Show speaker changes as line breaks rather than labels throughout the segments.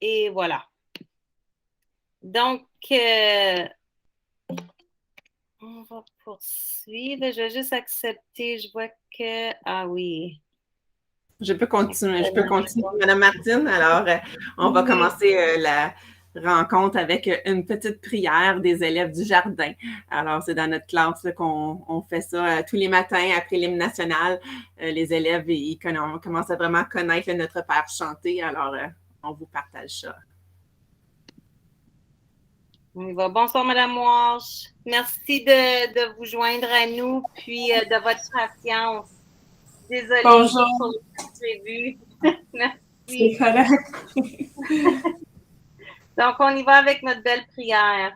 Et voilà. Donc, on va poursuivre. Je vais juste accepter. Je vois que... Ah oui.
Je peux continuer, Madame Martine. Alors, on va commencer la rencontre avec une petite prière des élèves du jardin. Alors, c'est dans notre classe qu'on fait ça tous les matins après l'hymne national. Les élèves, on commence à vraiment connaître notre Père chanté. Alors, on vous partage ça.
On y va. Bonsoir, Madame Walsh. Merci de vous joindre à nous, puis de votre patience. Désolée pour l'imprévu. Merci.
C'est correct.
Donc, on y va avec notre belle prière.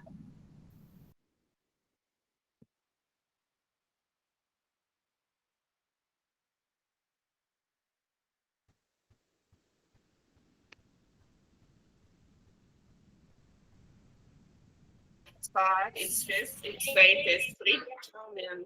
Père et du Fils et du Saint-Esprit. Amen.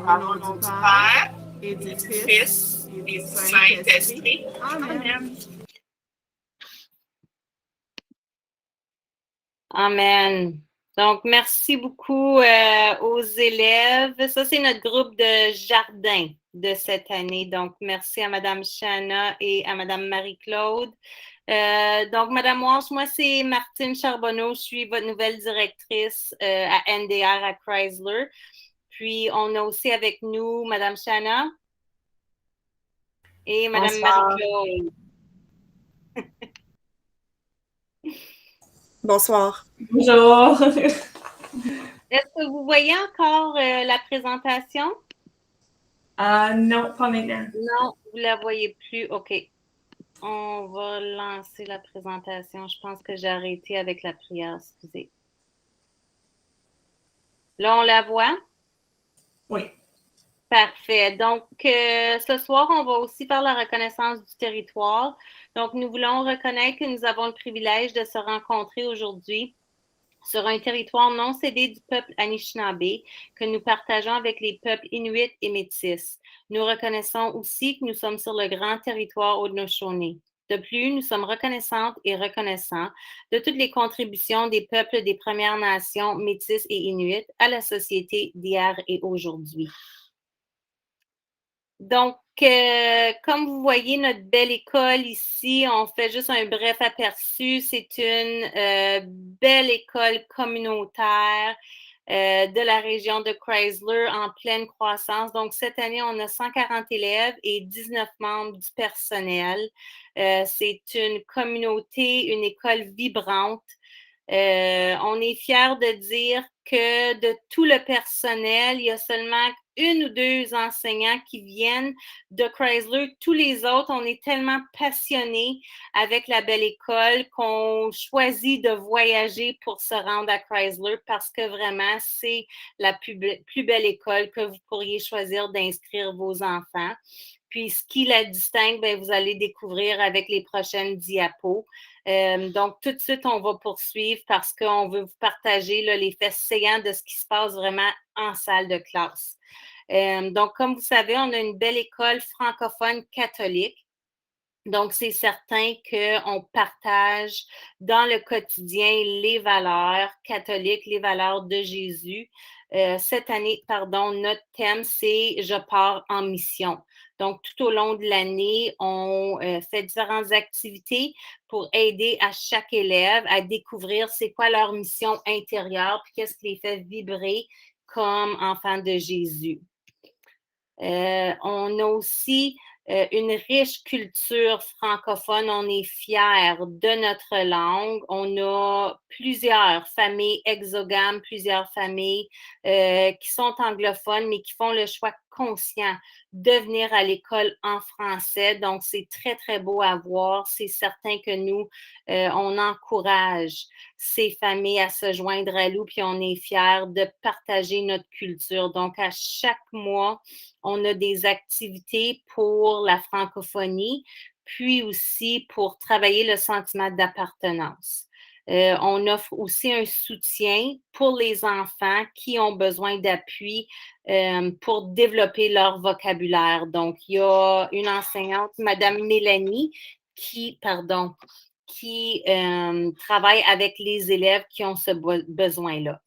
Alors, au nom du Père et du Fils et du Saint-Esprit. Amen.
Amen. Donc, merci beaucoup aux élèves. Ça, c'est notre groupe de jardin de cette année. Donc, merci à Mme Shanna et à Mme Marie-Claude. Donc, Mme Walsh, moi, c'est Martine Charbonneau. Je suis votre nouvelle directrice à NDR à Chrysler. Puis, on a aussi avec nous Mme Shanna et Mme Marie-Claude.
Bonsoir.
Bonjour.
Est-ce que vous voyez encore la présentation?
Non, pas maintenant.
Non, vous ne la voyez plus. OK. On va lancer la présentation. Je pense que j'ai arrêté avec la prière. Excusez. Là, on la voit?
Oui.
Parfait. Donc, ce soir, on va aussi faire la reconnaissance du territoire. Donc, nous voulons reconnaître que nous avons le privilège de se rencontrer aujourd'hui sur un territoire non cédé du peuple Anishinaabe que nous partageons avec les peuples Inuits et Métis. Nous reconnaissons aussi que nous sommes sur le grand territoire Haudenosaunee. De plus, nous sommes reconnaissantes et reconnaissants de toutes les contributions des peuples des Premières Nations, Métis et Inuits à la société d'hier et aujourd'hui. Donc, comme vous voyez, notre belle école ici, on fait juste un bref aperçu. C'est une belle école communautaire de la région de Chrysler en pleine croissance. Donc, cette année, on a 140 élèves et 19 membres du personnel. C'est une communauté, une école vibrante. On est fiers de dire que de tout le personnel, il y a seulement 1 ou 2 enseignants qui viennent de Chrysler. Tous les autres, on est tellement passionnés avec la belle école qu'on choisit de voyager pour se rendre à Chrysler parce que vraiment, c'est la plus belle école que vous pourriez choisir d'inscrire vos enfants. Puis, ce qui la distingue, bien, vous allez découvrir avec les prochaines diapos. Donc, tout de suite, on va poursuivre parce qu'on veut vous partager là, les faits saillants de ce qui se passe vraiment en salle de classe. Donc, comme vous savez, on a une belle école francophone catholique. Donc, c'est certain qu'on partage dans le quotidien les valeurs catholiques, les valeurs de Jésus. Cette année, notre thème, c'est « Je pars en mission ». Donc, tout au long de l'année, on fait différentes activités pour aider à chaque élève à découvrir c'est quoi leur mission intérieure, puis qu'est-ce qui les fait vibrer comme enfants de Jésus. On a aussi une riche culture francophone. On est fiers de notre langue. On a plusieurs familles exogames, plusieurs familles qui sont anglophones, mais qui font le choix conscient de venir à l'école en français. Donc, c'est très, très beau à voir. C'est certain que nous, on encourage ces familles à se joindre à nous, puis on est fiers de partager notre culture. Donc, à chaque mois, on a des activités pour la francophonie, puis aussi pour travailler le sentiment d'appartenance. On offre aussi un soutien pour les enfants qui ont besoin d'appui pour développer leur vocabulaire. Donc, il y a une enseignante, Madame Mélanie, qui travaille avec les élèves qui ont ce besoin-là.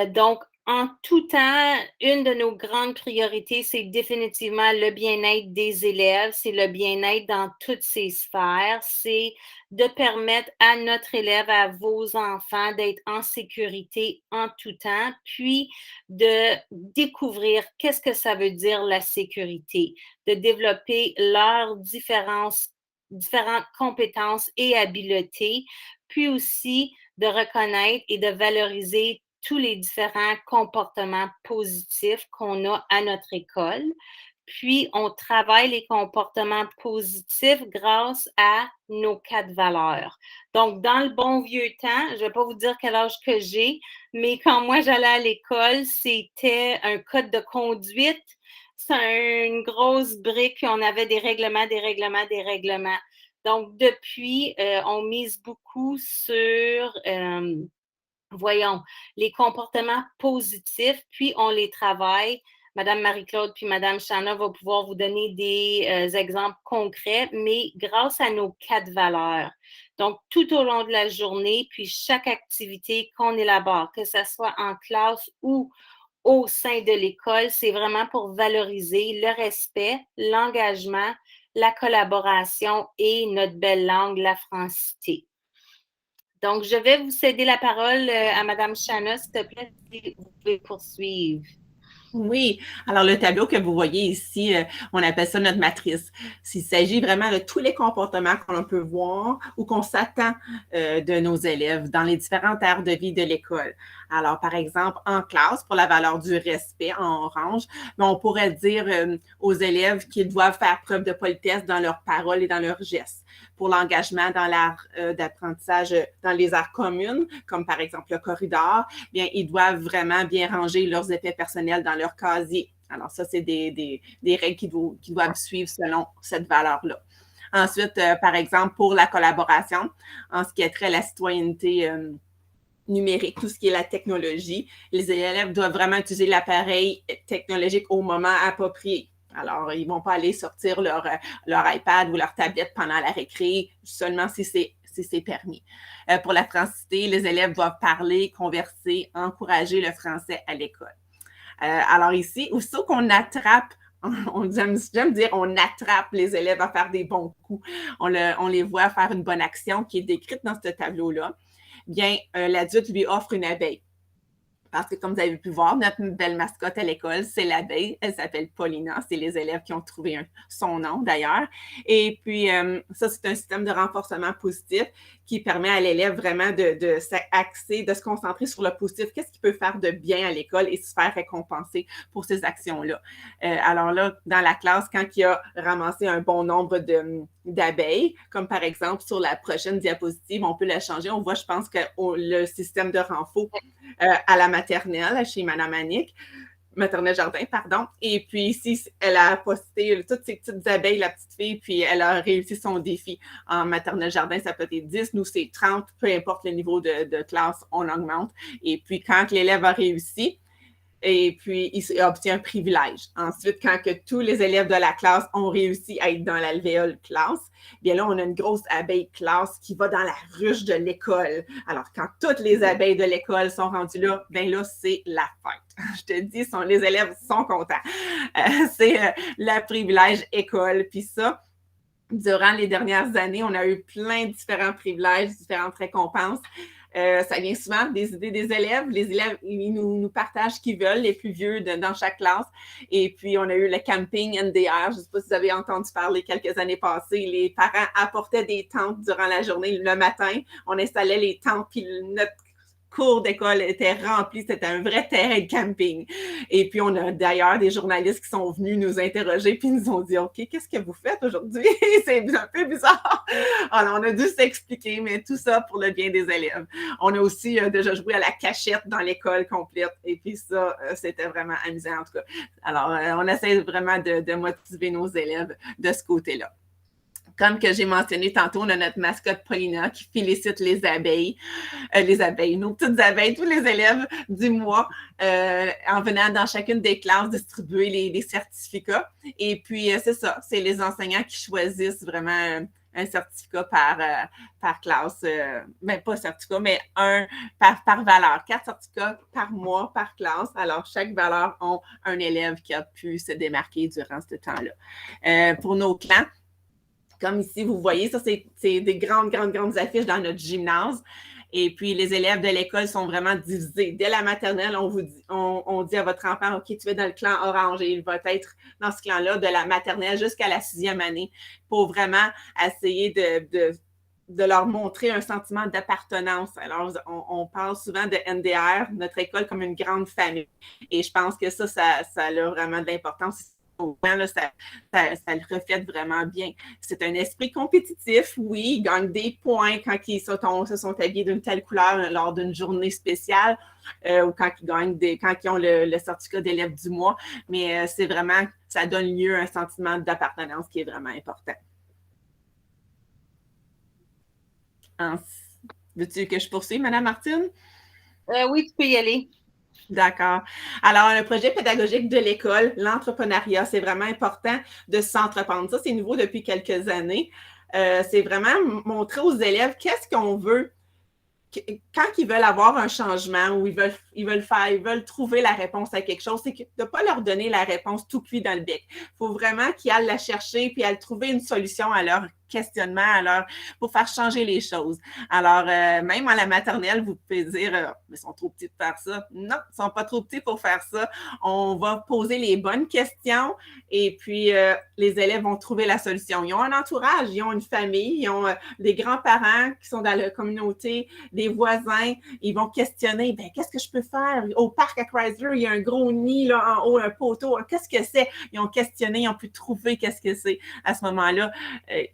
Donc, en tout temps, une de nos grandes priorités, c'est définitivement le bien-être des élèves, c'est le bien-être dans toutes ces sphères, c'est de permettre à notre élève, à vos enfants d'être en sécurité en tout temps, puis de découvrir qu'est-ce que ça veut dire la sécurité, de développer leurs différentes compétences et habiletés, puis aussi de reconnaître et de valoriser tous les différents comportements positifs qu'on a à notre école. Puis, on travaille les comportements positifs grâce à nos 4 valeurs. Donc, dans le bon vieux temps, je ne vais pas vous dire quel âge que j'ai, mais quand moi, j'allais à l'école, c'était un code de conduite. C'est une grosse brique, puis on avait des règlements. Donc, depuis, on mise beaucoup sur les comportements positifs, puis on les travaille. Madame Marie-Claude puis Madame Chana va pouvoir vous donner des exemples concrets, mais grâce à nos 4 valeurs. Donc, tout au long de la journée, puis chaque activité qu'on élabore, que ce soit en classe ou au sein de l'école, c'est vraiment pour valoriser le respect, l'engagement, la collaboration et notre belle langue, la francité. Donc, je vais vous céder la parole à Mme Chana, s'il te plaît, si vous pouvez poursuivre.
Oui, alors le tableau que vous voyez ici, on appelle ça notre matrice. Il s'agit vraiment de tous les comportements qu'on peut voir ou qu'on s'attend de nos élèves dans les différentes aires de vie de l'école. Alors, par exemple, en classe, pour la valeur du respect en orange, on pourrait dire aux élèves qu'ils doivent faire preuve de politesse dans leurs paroles et dans leurs gestes. Pour l'engagement dans l'art d'apprentissage dans les aires communes, comme par exemple le corridor, bien, ils doivent vraiment bien ranger leurs effets personnels dans leur casier. Alors, ça, c'est des règles qu'ils doivent suivre selon cette valeur-là. Ensuite, par exemple, pour la collaboration, en ce qui est trait à la citoyenneté numérique, tout ce qui est la technologie, les élèves doivent vraiment utiliser l'appareil technologique au moment approprié. Alors, ils ne vont pas aller sortir leur iPad ou leur tablette pendant la récré, seulement si c'est permis. Pour la francité, les élèves doivent parler, converser, encourager le français à l'école. Alors ici, aussitôt qu'on attrape, j'aime dire, on attrape les élèves à faire des bons coups. On les voit faire une bonne action qui est décrite dans ce tableau-là. Bien, l'adulte lui offre une abeille. Parce que, comme vous avez pu voir, notre belle mascotte à l'école, c'est l'abeille. Elle s'appelle Paulina. C'est les élèves qui ont trouvé son nom, d'ailleurs. Et puis, ça, c'est un système de renforcement positif qui permet à l'élève vraiment de s'axer, de se concentrer sur le positif. Qu'est-ce qu'il peut faire de bien à l'école et se faire récompenser pour ces actions-là? Alors là, dans la classe, quand il a ramassé un bon nombre d'abeilles, comme par exemple sur la prochaine diapositive, on peut la changer. On voit, je pense, que le système de renfort à la maternelle, chez Mme Annick, maternelle jardin, pardon. Et puis ici, elle a posté toutes ces petites abeilles, la petite fille, puis elle a réussi son défi en maternelle jardin. Ça peut être 10, nous, c'est 30, peu importe le niveau de classe, on augmente. Et puis, quand l'élève a réussi, et puis, il obtient un privilège. Ensuite, quand que tous les élèves de la classe ont réussi à être dans l'alvéole classe, bien là, on a une grosse abeille classe qui va dans la ruche de l'école. Alors, quand toutes les abeilles de l'école sont rendues là, bien là, c'est la fête. Je te dis, les élèves sont contents. C'est le privilège école. Puis ça, durant les dernières années, on a eu plein de différents privilèges, différentes récompenses. Ça vient souvent des idées des élèves. Les élèves, ils nous partagent ce qu'ils veulent, les plus vieux dans chaque classe. Et puis, on a eu le camping NDR. Je ne sais pas si vous avez entendu parler quelques années passées. Les parents apportaient des tentes durant la journée. Le matin, on installait les tentes, puis notre cours d'école était rempli, c'était un vrai terrain de camping. Et puis, on a d'ailleurs des journalistes qui sont venus nous interroger puis nous ont dit « OK, qu'est-ce que vous faites aujourd'hui? » C'est un peu bizarre. Alors, on a dû s'expliquer, mais tout ça pour le bien des élèves. On a aussi déjà joué à la cachette dans l'école complète. Et puis ça, c'était vraiment amusant en tout cas. Alors, on essaie vraiment de motiver nos élèves de ce côté-là. Comme que j'ai mentionné tantôt, on a notre mascotte Paulina qui félicite les abeilles, nos petites abeilles, tous les élèves du mois, en venant dans chacune des classes distribuer les certificats. Et puis, c'est ça, c'est les enseignants qui choisissent vraiment un certificat par classe. Ben, pas certificat, mais un par valeur. 4 certificats par mois, par classe. Alors, chaque valeur a un élève qui a pu se démarquer durant ce temps-là. Pour nos clans, comme ici, vous voyez, ça, c'est des grandes affiches dans notre gymnase. Et puis, les élèves de l'école sont vraiment divisés. Dès la maternelle, on dit à votre enfant, OK, tu vas dans le clan orange et il va être dans ce clan-là de la maternelle jusqu'à la 6e année pour vraiment essayer de leur montrer un sentiment d'appartenance. Alors, on parle souvent de NDR, notre école, comme une grande famille. Et je pense que ça a vraiment de l'importance. Là, ça le reflète vraiment bien. C'est un esprit compétitif, oui, ils gagnent des points quand ils se sont habillés d'une telle couleur lors d'une journée spéciale ou quand ils ont le certificat d'élève du mois, mais c'est vraiment, ça donne lieu à un sentiment d'appartenance qui est vraiment important. Veux-tu que je poursuive, Mme Martine?
Oui, tu peux y aller.
D'accord. Alors, le projet pédagogique de l'école, l'entrepreneuriat, c'est vraiment important de s'entreprendre. Ça, c'est nouveau depuis quelques années. C'est vraiment montrer aux élèves qu'est-ce qu'on veut quand ils veulent avoir un changement ou ils veulent trouver la réponse à quelque chose, c'est de ne pas leur donner la réponse tout cuit dans le bec. Il faut vraiment qu'ils aillent la chercher puis aillent trouver une solution à leur questionnement, pour faire changer les choses. Alors, même à la maternelle, vous pouvez dire, ils sont trop petits pour faire ça. Non, ils ne sont pas trop petits pour faire ça. On va poser les bonnes questions et puis les élèves vont trouver la solution. Ils ont un entourage, ils ont une famille, ils ont des grands-parents qui sont dans la communauté, des voisins. Ils vont questionner, ben qu'est-ce que je peux faire? Au parc à Chrysler, il y a un gros nid là, en haut, un poteau. Qu'est-ce que c'est? Ils ont questionné, ils ont pu trouver qu'est-ce que c'est à ce moment-là.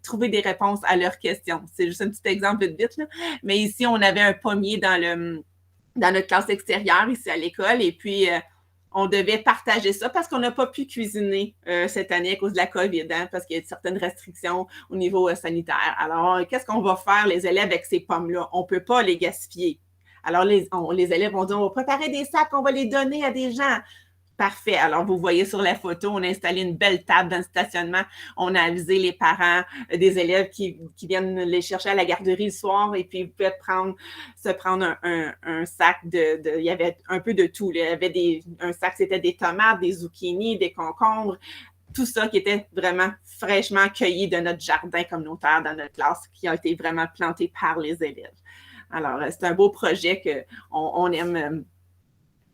Trouver des réponses à leurs questions. C'est juste un petit exemple vite, là. Mais ici, on avait un pommier dans notre classe extérieure, ici à l'école, et puis on devait partager ça parce qu'on n'a pas pu cuisiner cette année à cause de la COVID, hein, parce qu'il y a certaines restrictions au niveau sanitaire. Alors, qu'est-ce qu'on va faire, les élèves, avec ces pommes-là? On ne peut pas les gaspiller. Alors, les élèves vont dire, on va préparer des sacs, on va les donner à des gens. Parfait. Alors, vous voyez sur la photo, on a installé une belle table dans le stationnement. On a avisé les parents des élèves qui viennent les chercher à la garderie le soir et puis vous pouvez se prendre un sac il y avait un peu de tout. Il y avait un sac, c'était des tomates, des zucchini, des concombres, tout ça qui était vraiment fraîchement cueilli de notre jardin communautaire dans notre classe qui a été vraiment planté par les élèves. Alors, c'est un beau projet qu'on aime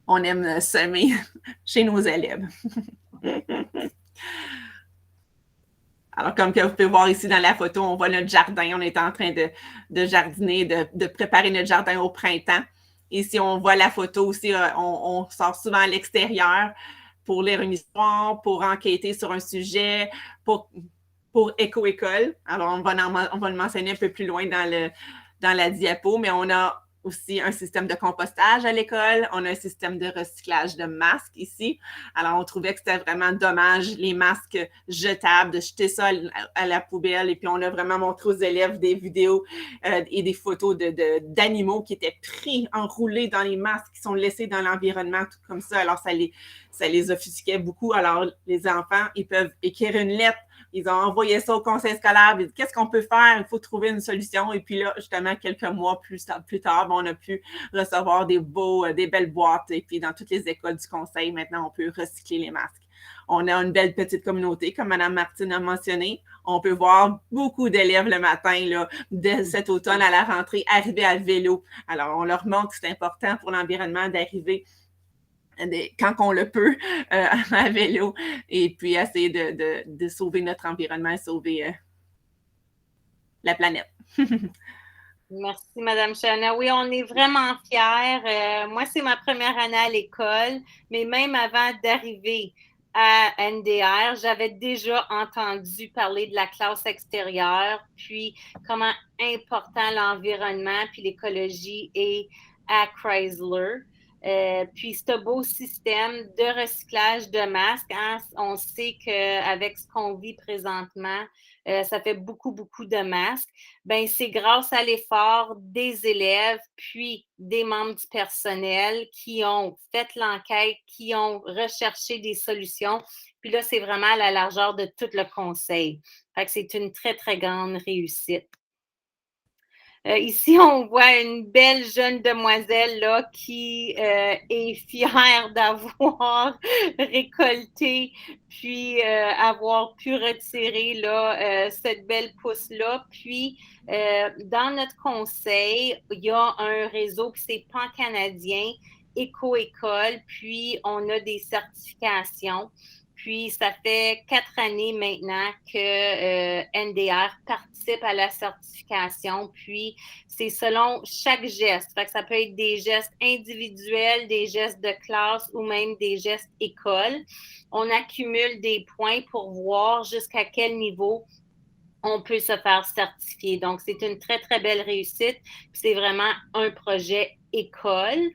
on aime semer chez nos élèves. Alors, comme que vous pouvez voir ici dans la photo, on voit notre jardin. On est en train de jardiner, de préparer notre jardin au printemps. Ici, on voit la photo aussi. On sort souvent à l'extérieur pour lire une histoire, pour enquêter sur un sujet, pour éco-école. Alors, on va le mentionner un peu plus loin dans la diapo, mais on a aussi un système de compostage à l'école. On a un système de recyclage de masques ici. Alors, on trouvait que c'était vraiment dommage, les masques jetables, de jeter ça à la poubelle. Et puis, on a vraiment montré aux élèves des vidéos et des photos d'animaux qui étaient pris, enroulés dans les masques, qui sont laissés dans l'environnement, tout comme ça. Alors, ça les offusquait beaucoup. Alors, les enfants, ils peuvent écrire une lettre. Ils ont envoyé ça au conseil scolaire. Ils disent, qu'est-ce qu'on peut faire? Il faut trouver une solution. Et puis là, justement, quelques mois plus tard, on a pu recevoir des belles boîtes. Et puis, dans toutes les écoles du conseil, maintenant, on peut recycler les masques. On a une belle petite communauté, comme Mme Martine a mentionné. On peut voir beaucoup d'élèves le matin, là, dès cet automne à la rentrée, arriver à vélo. Alors, on leur montre que c'est important pour l'environnement d'arriver quand on le peut, à vélo, et puis essayer de sauver notre environnement, sauver la planète.
Merci, Madame Chana. Oui, on est vraiment fiers. Moi, c'est ma première année à l'école, mais même avant d'arriver à NDR, j'avais déjà entendu parler de la classe extérieure, puis comment important l'environnement puis l'écologie est à Chrysler. Puis ce beau système de recyclage de masques, hein, on sait qu'avec ce qu'on vit présentement, ça fait beaucoup, beaucoup de masques. Ben, c'est grâce à l'effort des élèves puis des membres du personnel qui ont fait l'enquête, qui ont recherché des solutions. Puis là, c'est vraiment à la largeur de tout le conseil. Fait que c'est une très, très grande réussite. Ici, on voit une belle jeune demoiselle là, qui est fière d'avoir récolté puis avoir pu retirer là, cette belle pousse-là. Puis, dans notre conseil, il y a un réseau, puis c'est pan-canadien, éco-école, puis on a des certifications. Puis, ça fait 4 années maintenant que NDR participe à la certification. Puis, c'est selon chaque geste. Fait que ça peut être des gestes individuels, des gestes de classe ou même des gestes école. On accumule des points pour voir jusqu'à quel niveau on peut se faire certifier. Donc, c'est une très, très belle réussite. C'est vraiment un projet école.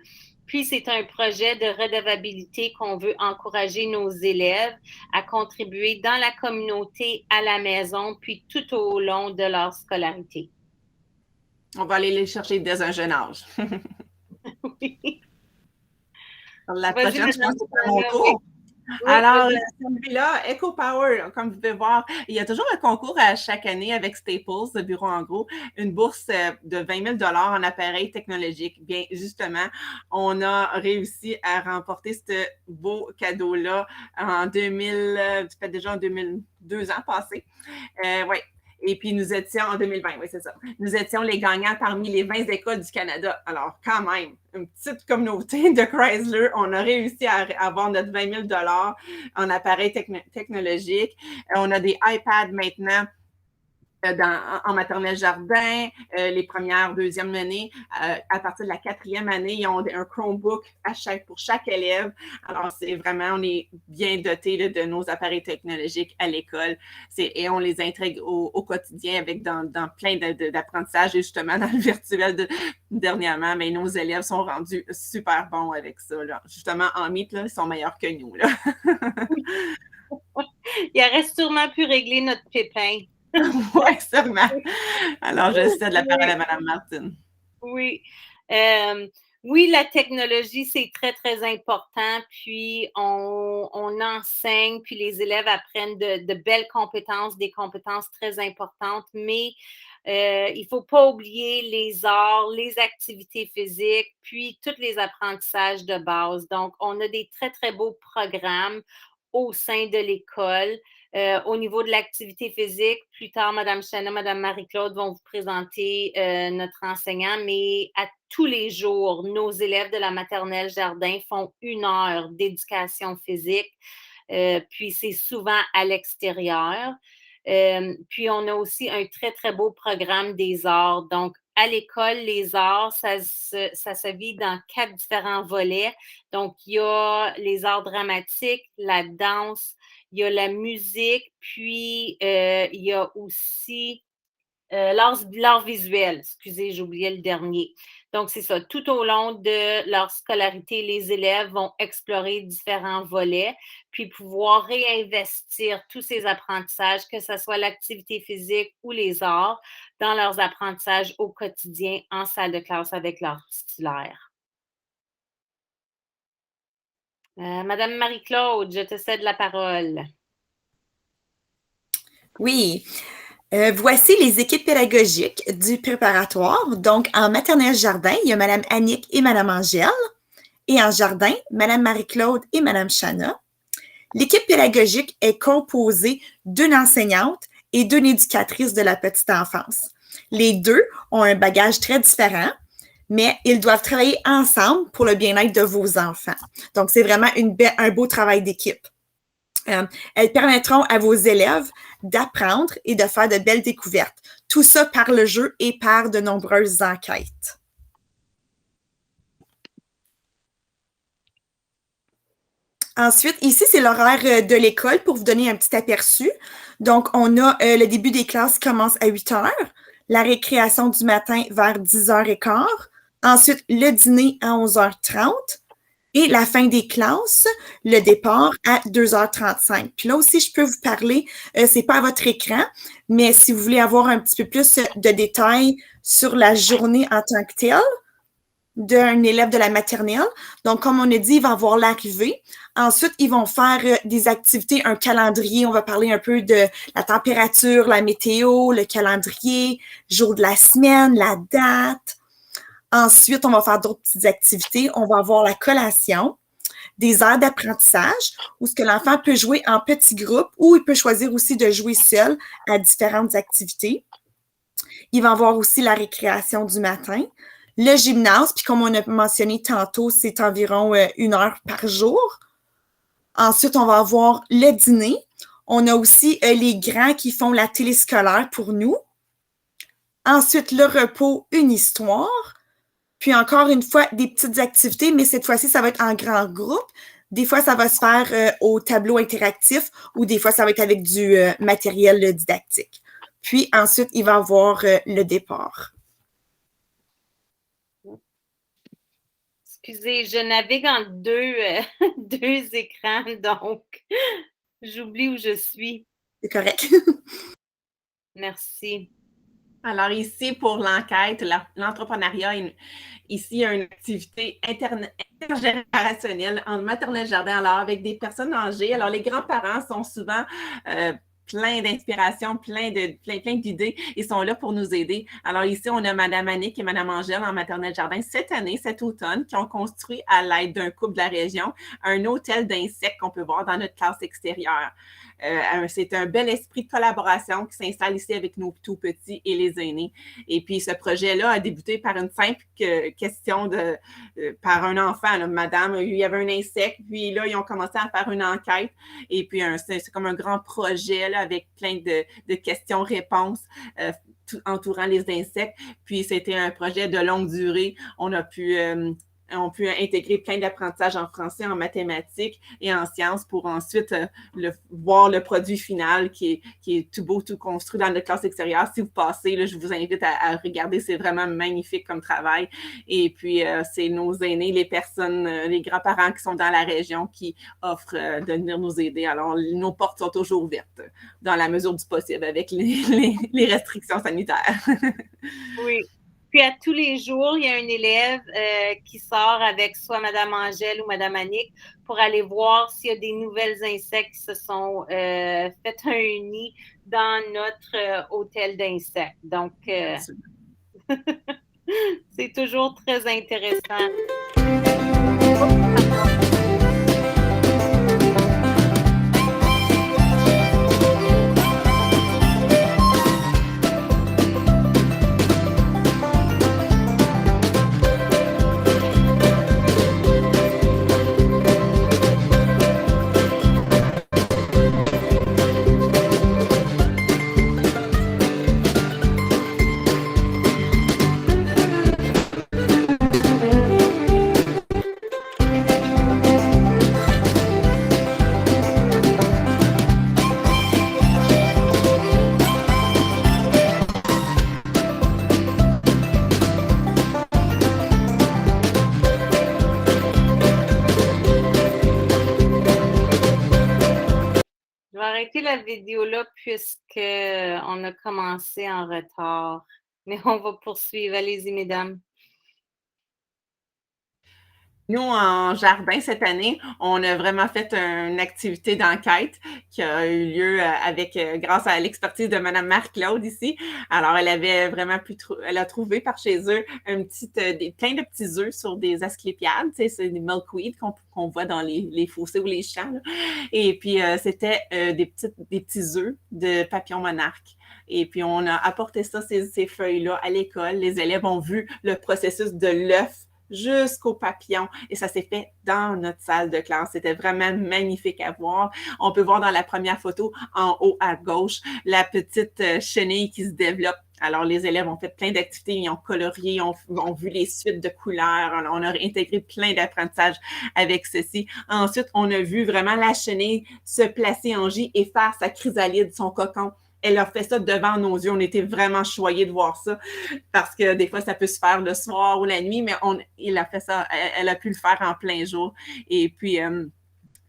Puis, c'est un projet de redevabilité qu'on veut encourager nos élèves à contribuer dans la communauté, à la maison, puis tout au long de leur scolarité.
On va aller les chercher dès un jeune âge.
Oui.
La prochaine, je pense que c'est à mon tour. Oui, alors, celui-là, EcoPower, comme vous pouvez voir, il y a toujours un concours à chaque année avec Staples, le bureau en gros, une bourse de 20 000 en appareil technologique. Bien, justement, on a réussi à remporter ce beau cadeau-là en 2 ans passés. Oui. Et puis, nous étions en 2020, oui, c'est ça. Nous étions les gagnants parmi les 20 écoles du Canada. Alors, quand même, une petite communauté de Chrysler, on a réussi à avoir notre 20 000 en appareil technologique. On a des iPads maintenant en maternelle jardin, les premières, deuxième années. À partir de la 4e année, ils ont un Chromebook pour chaque élève. Alors, c'est vraiment, on est bien dotés de nos appareils technologiques à l'école. Et on les intègre au quotidien avec dans plein d'apprentissages. Et justement, dans le virtuel dernièrement, mais nos élèves sont rendus super bons avec ça. Là. Justement, en mythe, là, ils sont meilleurs que nous. Là.
Il aurait sûrement pu régler notre pépin.
Oui, sûrement. Alors, je cède la parole à Mme Martine.
Oui. Oui, la technologie, c'est très, très important. Puis, on enseigne, puis les élèves apprennent de belles compétences, des compétences très importantes. Mais il ne faut pas oublier les arts, les activités physiques, puis tous les apprentissages de base. Donc, on a des très, très beaux programmes au sein de l'école. Au niveau de l'activité physique, plus tard, Mme Chana, Mme Marie-Claude vont vous présenter notre enseignant, mais à tous les jours, nos élèves de la maternelle jardin font 1 heure d'éducation physique, puis c'est souvent à l'extérieur. Puis on a aussi un très, très beau programme des arts. Donc, à l'école, les arts, ça se vit dans 4 différents volets. Donc, il y a les arts dramatiques, la danse, il y a la musique, puis il y a aussi l'art visuel. Excusez, j'ai oublié le dernier. Donc, c'est ça. Tout au long de leur scolarité, les élèves vont explorer différents volets, puis pouvoir réinvestir tous ces apprentissages, que ce soit l'activité physique ou les arts, dans leurs apprentissages au quotidien en salle de classe avec leurs titulaires. Madame Marie-Claude, je te cède la parole.
Oui. Voici les équipes pédagogiques du préparatoire. Donc, en maternelle jardin, il y a Mme Annick et Mme Angèle. Et en jardin, Mme Marie-Claude et Mme Chana. L'équipe pédagogique est composée d'une enseignante et d'une éducatrice de la petite enfance. Les deux ont un bagage très différent, mais ils doivent travailler ensemble pour le bien-être de vos enfants. Donc, c'est vraiment un beau travail d'équipe. Elles permettront à vos élèves d'apprendre et de faire de belles découvertes. Tout ça par le jeu et par de nombreuses enquêtes. Ensuite, ici, c'est l'horaire de l'école pour vous donner un petit aperçu. Donc, on a le début des classes qui commence à 8 heures, la récréation du matin vers 10h15, ensuite le dîner à 11h30, et la fin des classes, le départ à 2h35. Puis là aussi, je peux vous parler, c'est pas à votre écran, mais si vous voulez avoir un petit peu plus de détails sur la journée en tant que telle d'un élève de la maternelle. Donc, comme on a dit, il va avoir l'arrivée. Ensuite, ils vont faire des activités, un calendrier. On va parler un peu de la température, la météo, le calendrier, jour de la semaine, la date. Ensuite, on va faire d'autres petites activités. On va avoir la collation, des heures d'apprentissage où ce que l'enfant peut jouer en petits groupes ou il peut choisir aussi de jouer seul à différentes activités. Il va avoir aussi la récréation du matin, le gymnase, puis comme on a mentionné tantôt, c'est environ 1 heure par jour. Ensuite, on va avoir le dîner. On a aussi les grands qui font la téléscolaire pour nous. Ensuite, le repos, une histoire. Puis encore une fois, des petites activités, mais cette fois-ci, ça va être en grand groupe. Des fois, ça va se faire au tableau interactif ou des fois, ça va être avec du matériel didactique. Puis ensuite, il va y avoir le départ.
Excusez, je navigue entre deux écrans, donc j'oublie où je suis.
C'est correct.
Merci.
Alors ici, pour l'enquête, l'entrepreneuriat, ici, il y a une activité intergénérationnelle en maternelle jardin, alors avec des personnes âgées. Alors, les grands-parents sont souvent plein d'inspiration, plein d'idées. Ils sont là pour nous aider. Alors ici, on a Mme Annick et Mme Angèle en maternelle jardin cet automne, qui ont construit à l'aide d'un couple de la région un hôtel d'insectes qu'on peut voir dans notre classe extérieure. C'est un bel esprit de collaboration qui s'installe ici avec nos tout petits et les aînés. Et puis, ce projet-là a débuté par une simple question par un enfant. Là, madame, il y avait un insecte, puis là, ils ont commencé à faire une enquête. Et puis, c'est comme un grand projet là, avec plein de questions-réponses entourant les insectes. Puis, c'était un projet de longue durée. On pu intégrer plein d'apprentissages en français, en mathématiques et en sciences pour ensuite voir le produit final qui est tout beau, tout construit dans notre classe extérieure. Si vous passez, là, je vous invite à regarder. C'est vraiment magnifique comme travail. Et puis, c'est nos aînés, les personnes, les grands-parents qui sont dans la région qui offrent de venir nous aider. Alors, nos portes sont toujours ouvertes dans la mesure du possible avec les restrictions sanitaires.
Oui. Puis à tous les jours, il y a un élève qui sort avec soit Mme Angèle ou Mme Annick pour aller voir s'il y a des nouvelles insectes qui se sont fait un nid dans notre hôtel d'insectes. Donc, c'est toujours très intéressant. va arrêter la vidéo là puisqu'on a commencé en retard. Mais on va poursuivre. Allez-y, mesdames.
Nous, en jardin, cette année, on a vraiment fait une activité d'enquête qui a eu lieu grâce à l'expertise de Mme Marc-Claude ici. Alors, elle avait vraiment elle a trouvé par chez eux plein de petits œufs sur des asclépiades, tu sais, c'est des milkweed qu'on voit dans les fossés ou les champs, là. Et puis, c'était des petits œufs de papillons monarques. Et puis, on a apporté ces feuilles-là à l'école. Les élèves ont vu le processus de l'œuf jusqu'au papillon. Et ça s'est fait dans notre salle de classe. C'était vraiment magnifique à voir. On peut voir dans la première photo, en haut à gauche, la petite chenille qui se développe. Alors, les élèves ont fait plein d'activités, ils ont colorié, ont vu les suites de couleurs. On a intégré plein d'apprentissages avec ceci. Ensuite, on a vu vraiment la chenille se placer en J et faire sa chrysalide, son cocon. Elle a fait ça devant nos yeux. On était vraiment choyés de voir ça parce que des fois, ça peut se faire le soir ou la nuit, mais elle a fait ça. Elle a pu le faire en plein jour. Et puis,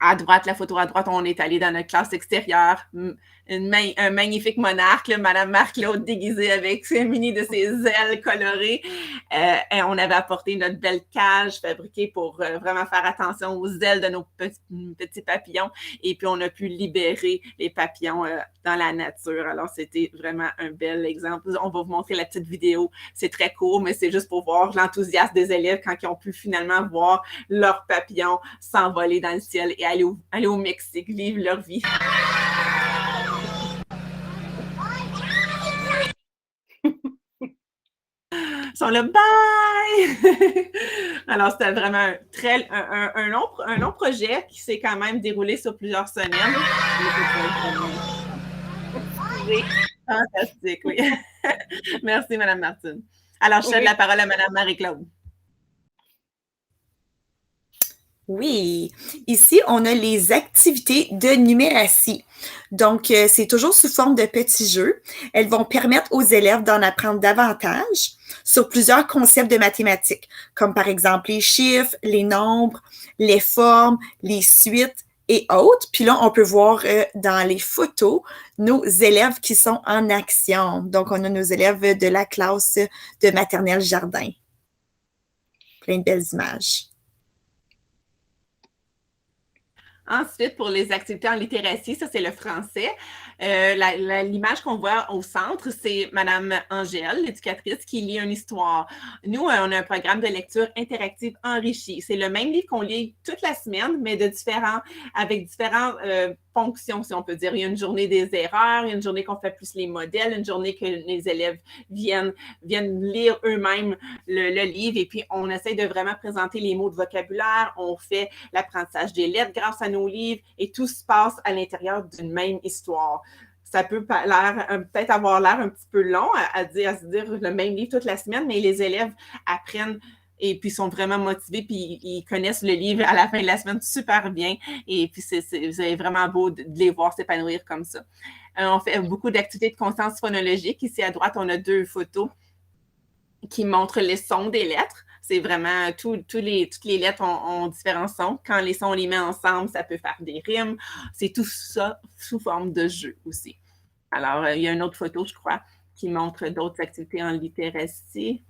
à droite, la photo à droite, on est allé dans notre classe extérieure. Un magnifique monarque, là, Mme Marc-Claude déguisée avec mini de ses ailes colorées. Et on avait apporté notre belle cage fabriquée pour vraiment faire attention aux ailes de nos petits papillons. Et puis, on a pu libérer les papillons dans la nature. Alors, c'était vraiment un bel exemple. On va vous montrer la petite vidéo. C'est très court, mais c'est juste pour voir l'enthousiasme des élèves quand ils ont pu finalement voir leurs papillons s'envoler dans le ciel et aller au Mexique, vivre leur vie. Ils sont là, bye! Alors, c'était vraiment un long projet qui s'est quand même déroulé sur plusieurs semaines.
Oui.
Fantastique, oui. Merci, Mme Martine. Alors, je cède la parole à Mme Marie-Claude.
Oui, ici, on a les activités de numératie. Donc, c'est toujours sous forme de petits jeux. Elles vont permettre aux élèves d'en apprendre davantage sur plusieurs concepts de mathématiques, comme par exemple les chiffres, les nombres, les formes, les suites et autres. Puis là, on peut voir dans les photos nos élèves qui sont en action. Donc, on a nos élèves de la classe de maternelle jardin. Plein de belles images.
Ensuite, pour les activités en littératie, ça, c'est le français. L'image qu'on voit au centre, c'est Mme Angèle, l'éducatrice, qui lit une histoire. Nous, on a un programme de lecture interactive enrichi. C'est le même livre qu'on lit toute la semaine, mais avec différentes fonctions, si on peut dire. Il y a une journée des erreurs, il y a une journée qu'on fait plus les modèles, une journée que les élèves viennent lire eux-mêmes le livre, et puis on essaie de vraiment présenter les mots de vocabulaire, on fait l'apprentissage des lettres grâce à nos livres, et tout se passe à l'intérieur d'une même histoire. Ça peut peut-être avoir l'air un petit peu long à se dire le même livre toute la semaine, mais les élèves apprennent et puis sont vraiment motivés, puis ils connaissent le livre à la fin de la semaine super bien, et puis c'est vraiment beau de les voir s'épanouir comme ça. On fait beaucoup d'activités de conscience phonologique. Ici à droite, on a 2 photos qui montrent les sons des lettres. C'est vraiment, toutes les lettres ont différents sons. Quand les sons, on les met ensemble, ça peut faire des rimes. C'est tout ça sous forme de jeu aussi. Alors, il y a une autre photo, je crois, qui montre d'autres activités en littératie.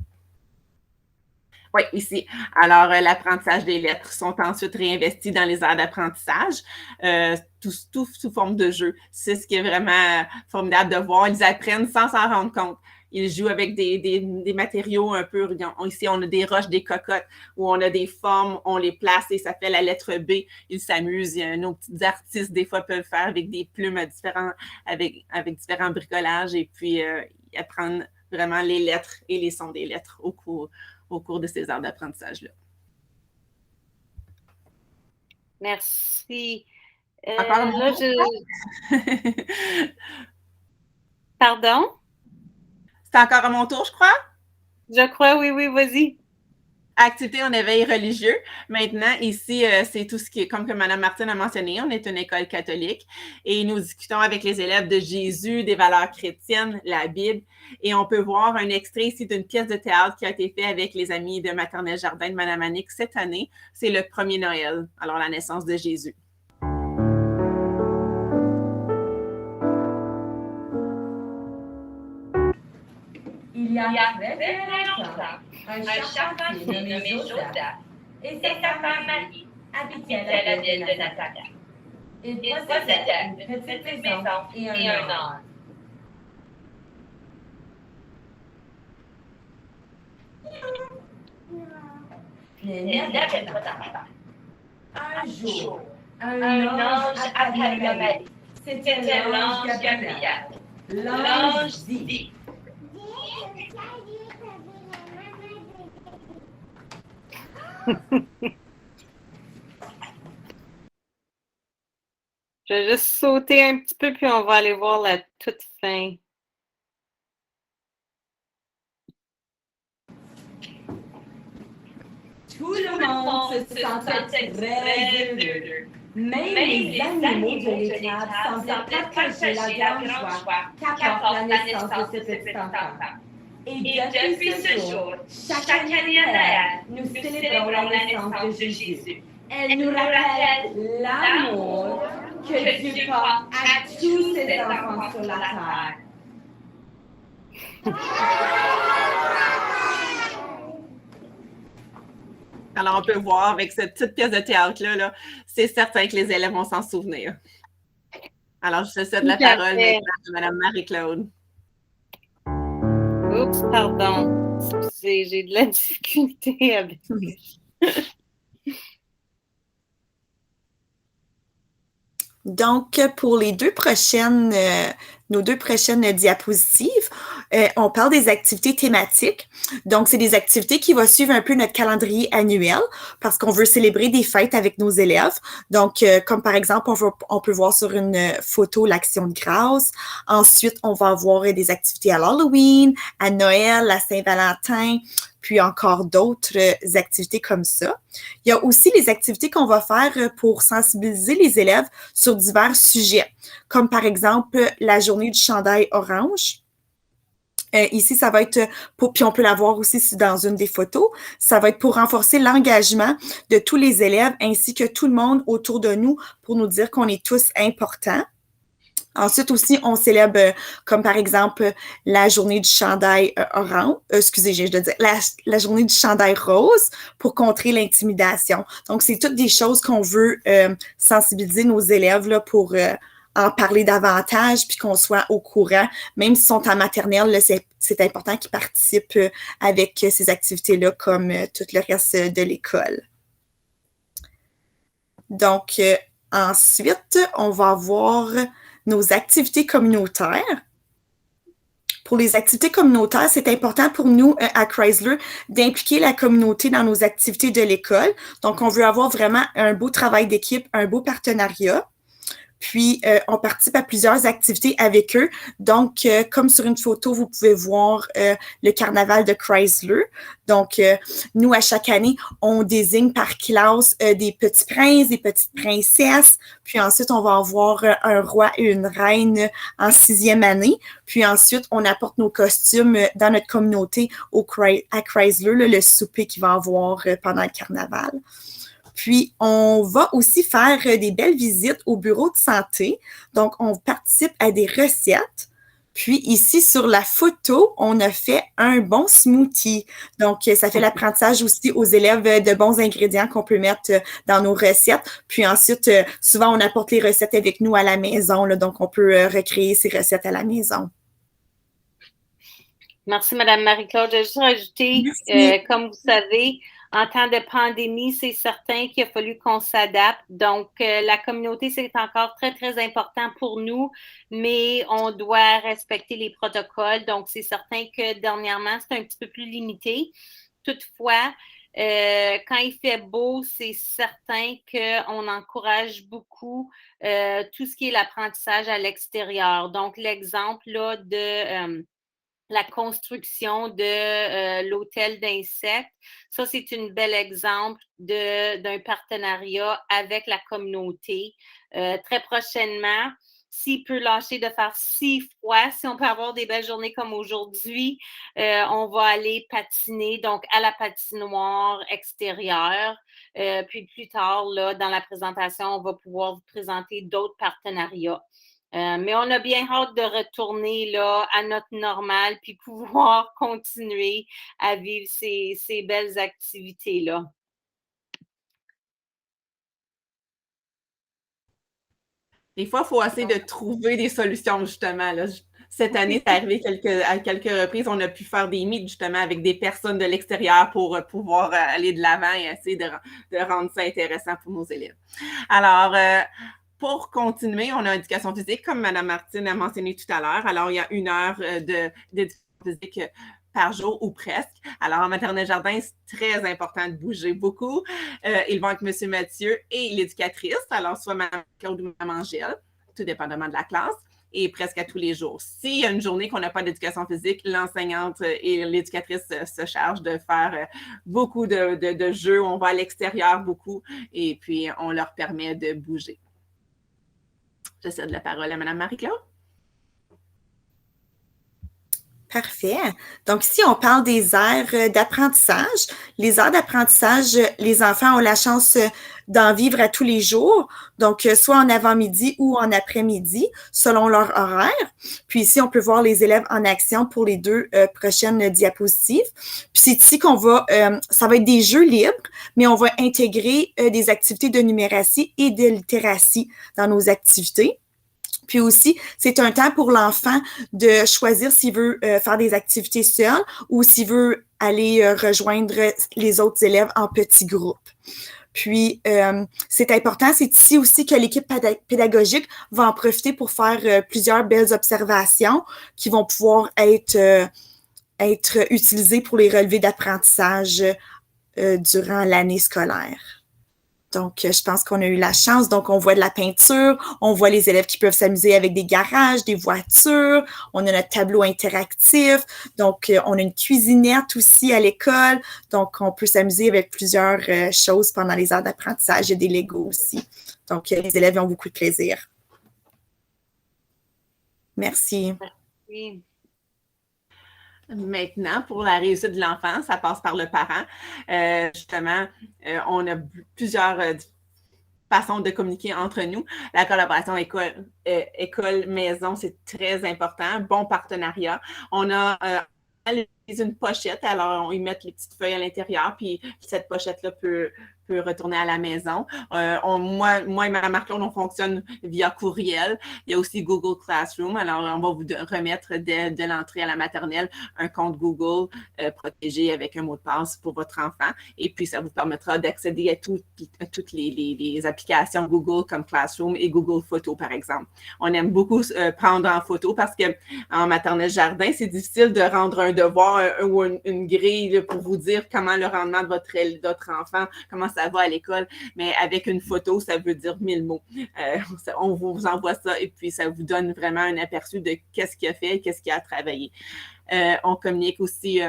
Oui, ici. Alors, l'apprentissage des lettres sont ensuite réinvestis dans les aires d'apprentissage, tout sous forme de jeu. C'est ce qui est vraiment formidable de voir. Ils apprennent sans s'en rendre compte. Ils jouent avec des matériaux un peu. Ici, on a des roches, des cocottes, où on a des formes, on les place et ça fait la lettre B. Ils s'amusent. Nos petits artistes, des fois, peuvent faire avec des plumes avec différents bricolages et puis apprendre vraiment les lettres et les sons des lettres au cours de ces heures d'apprentissage-là.
Merci.
Encore
là, Pardon?
C'est encore à mon tour, je crois?
Je crois, oui, vas-y.
Activité en éveil religieux. Maintenant, ici, c'est tout ce qui est, comme que Mme Martine a mentionné, on est une école catholique et nous discutons avec les élèves de Jésus, des valeurs chrétiennes, la Bible, et on peut voir un extrait ici d'une pièce de théâtre qui a été faite avec les amis de Maternelle Jardin de Mme Annick cette année. C'est le premier Noël, alors la naissance de Jésus.
y a très longtemps, un charpentier nommé Joseph et sa femme Marie habitaient la ville de Nazareth. Ils possédaient une petite maison et un âne. Il n'avait pas d'enfant. Un jour, un ange appela Marie. C'était l'ange Gabriel. L'ange dit:
Je vais juste sauter un petit peu, puis on va aller voir la toute fin.
Tout le monde se sentait très heureux. Même les animaux de l'étable semblaient partager la grande joie qu'apporte la naissance de ce petit enfant. Et depuis ce jour, chaque année à Noël, nous célébrons la naissance de Jésus. Elle nous rappelle l'amour que Dieu porte à tous ses enfants sur la terre.
Alors, on peut voir avec cette petite pièce de théâtre-là, là, c'est certain que les élèves vont s'en souvenir. Alors, je te cède la parole maintenant à Mme Marie-Claude.
Oups, pardon. Excusez, j'ai de la difficulté avec
Donc, pour les nos deux prochaines diapositives, on parle des activités thématiques. Donc, c'est des activités qui vont suivre un peu notre calendrier annuel parce qu'on veut célébrer des fêtes avec nos élèves. Donc, comme par exemple, on peut voir sur une photo l'Action de grâce. Ensuite, on va avoir des activités à l'Halloween, à Noël, à Saint-Valentin, puis encore d'autres activités comme ça. Il y a aussi les activités qu'on va faire pour sensibiliser les élèves sur divers sujets, comme par exemple la journée du chandail orange. Ici, ça va être puis on peut la voir aussi dans une des photos, ça va être pour renforcer l'engagement de tous les élèves ainsi que tout le monde autour de nous pour nous dire qu'on est tous importants. Ensuite aussi, on célèbre, comme par exemple, la journée du chandail orange, je dois dire, la journée du chandail rose pour contrer l'intimidation. Donc, c'est toutes des choses qu'on veut sensibiliser nos élèves là, pour en parler davantage puis qu'on soit au courant. Même s'ils sont en maternelle, là, c'est important qu'ils participent avec ces activités-là comme tout le reste de l'école. Donc, ensuite, on va voir nos activités communautaires. Pour les activités communautaires, c'est important pour nous à Chrysler d'impliquer la communauté dans nos activités de l'école. Donc, on veut avoir vraiment un beau travail d'équipe, un beau partenariat. Puis, on participe à plusieurs activités avec eux. Donc, comme sur une photo, vous pouvez voir le carnaval de Chrysler. Donc, nous, à chaque année, on désigne par classe des petits princes, des petites princesses. Puis ensuite, on va avoir un roi et une reine en 6e année. Puis ensuite, on apporte nos costumes dans notre communauté à Chrysler, le souper qu'il va avoir pendant le carnaval. Puis, on va aussi faire des belles visites au bureau de santé. Donc, on participe à des recettes. Puis, ici, sur la photo, on a fait un bon smoothie. Donc, ça fait l'apprentissage aussi aux élèves de bons ingrédients qu'on peut mettre dans nos recettes. Puis ensuite, souvent, on apporte les recettes avec nous à la maison. Là, donc, on peut recréer ces recettes à la maison.
Merci, Mme Marie-Claude. Je vais juste rajouter, comme vous savez, en temps de pandémie, c'est certain qu'il a fallu qu'on s'adapte. Donc, la communauté, c'est encore très, très important pour nous, mais on doit respecter les protocoles. Donc, c'est certain que dernièrement, c'est un petit peu plus limité. Toutefois, quand il fait beau, c'est certain qu'on encourage beaucoup tout ce qui est l'apprentissage à l'extérieur. Donc, l'exemple là de la construction de l'hôtel d'insectes. Ça, c'est un bel exemple d'un partenariat avec la communauté. Très prochainement, s'il peut lâcher de faire 6 fois, si on peut avoir des belles journées comme aujourd'hui, on va aller patiner, donc à la patinoire extérieure. Puis plus tard, là, dans la présentation, on va pouvoir vous présenter d'autres partenariats. Mais on a bien hâte de retourner là, à notre normal puis pouvoir continuer à vivre ces belles activités-là.
Des fois, il faut essayer de trouver des solutions, justement. Là. Cette année, c'est arrivé à quelques reprises, on a pu faire des meets, justement, avec des personnes de l'extérieur pour pouvoir aller de l'avant et essayer de rendre ça intéressant pour nos élèves. Alors, pour continuer, on a éducation physique, comme Mme Martine a mentionné tout à l'heure. Alors, il y a 1 heure d'éducation physique par jour ou presque. Alors, en maternelle jardin, c'est très important de bouger beaucoup. Ils vont avec M. Mathieu et l'éducatrice, alors soit Mme Claude ou Mme Angèle, tout dépendamment de la classe, et presque à tous les jours. S'il y a une journée qu'on n'a pas d'éducation physique, l'enseignante et l'éducatrice se chargent de faire beaucoup de jeux. On va à l'extérieur beaucoup et puis on leur permet de bouger. Je cède la parole à Mme Marie-Claude.
Parfait. Donc, ici, on parle des aires d'apprentissage. Les aires d'apprentissage, les enfants ont la chance d'en vivre à tous les jours, donc soit en avant-midi ou en après-midi, selon leur horaire. Puis ici, on peut voir les élèves en action pour les 2 prochaines diapositives. Puis c'est ici qu'on va, ça va être des jeux libres, mais on va intégrer des activités de numératie et de littératie dans nos activités. Puis aussi, c'est un temps pour l'enfant de choisir s'il veut faire des activités seul ou s'il veut aller rejoindre les autres élèves en petits groupes. Puis, c'est important, c'est ici aussi que l'équipe pédagogique va en profiter pour faire plusieurs belles observations qui vont pouvoir être utilisées pour les relevés d'apprentissage durant l'année scolaire. Donc, je pense qu'on a eu la chance. Donc, on voit de la peinture, on voit les élèves qui peuvent s'amuser avec des garages, des voitures, on a notre tableau interactif. Donc, on a une cuisinette aussi à l'école. Donc, on peut s'amuser avec plusieurs choses pendant les heures d'apprentissage. Il y a des Legos aussi. Donc, les élèves ont beaucoup de plaisir. Merci.
Oui.
Maintenant, pour la réussite de l'enfant, ça passe par le parent. Justement, on a plusieurs façons de communiquer entre nous. La collaboration école-maison, c'est très important. Bon partenariat. On a une pochette, alors on y met les petites feuilles à l'intérieur, puis cette pochette-là peut retourner à la maison. Moi et Mme Marc-Claude, on fonctionne via courriel. Il y a aussi Google Classroom. Alors, on va vous remettre dès l'entrée à la maternelle un compte Google protégé avec un mot de passe pour votre enfant. Et puis, ça vous permettra d'accéder à toutes les applications Google comme Classroom et Google Photos, par exemple. On aime beaucoup prendre en photo parce qu'en maternelle jardin, c'est difficile de rendre un devoir ou une grille là, pour vous dire comment le rendement de votre enfant, comment ça va à l'école, mais avec une photo, ça veut dire 1000 mots. On vous envoie ça et puis ça vous donne vraiment un aperçu de qu'est-ce qu'il a fait, qu'est-ce qu'il a travaillé. On communique aussi